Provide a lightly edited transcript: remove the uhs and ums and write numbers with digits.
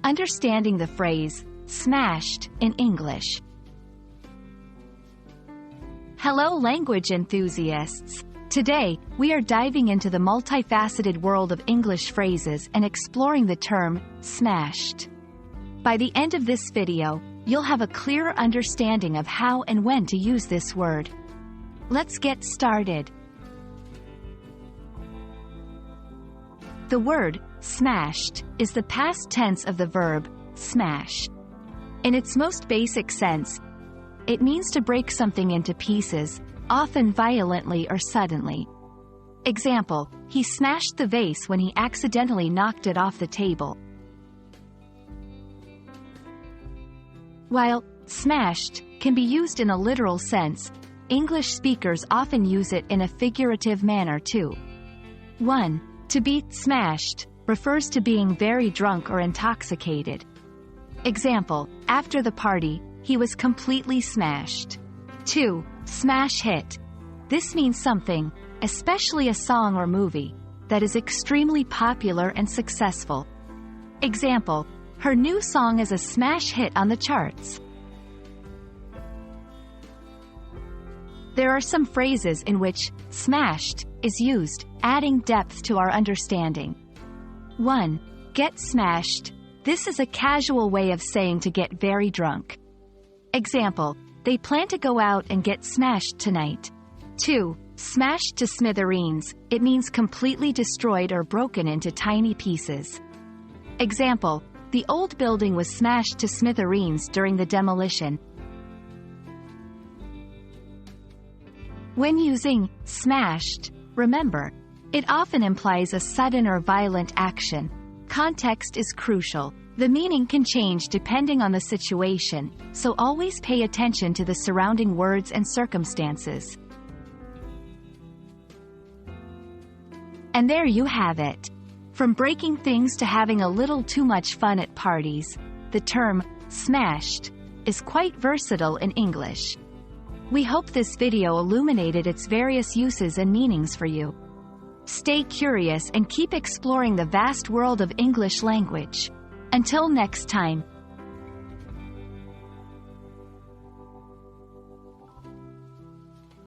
Understanding the phrase, smashed, in English. Hello language enthusiasts! Today, we are diving into the multifaceted world of English phrases and exploring the term, smashed. By the end of this video, you'll have a clearer understanding of how and when to use this word. Let's get started. The word, smashed, is the past tense of the verb, smash. In its most basic sense, it means to break something into pieces, often violently or suddenly. Example, he smashed the vase when he accidentally knocked it off the table. While smashed can be used in a literal sense, English speakers often use it in a figurative manner too. 1. To be smashed refers to being very drunk or intoxicated. Example, after the party, he was completely smashed. 2. Smash hit. This means something, especially a song or movie, that is extremely popular and successful. Example, her new song is a smash hit on the charts. There are some phrases in which smashed is used, adding depth to our understanding. 1. Get smashed. This is a casual way of saying to get very drunk. Example, they plan to go out and get smashed tonight. 2. Smashed to smithereens. It means completely destroyed or broken into tiny pieces. Example, the old building was smashed to smithereens during the demolition. When using smashed, remember, it often implies a sudden or violent action. Context is crucial. The meaning can change depending on the situation, so always pay attention to the surrounding words and circumstances. And there you have it. From breaking things to having a little too much fun at parties, the term, smashed, is quite versatile in English. We hope this video illuminated its various uses and meanings for you. Stay curious and keep exploring the vast world of English language. Until next time.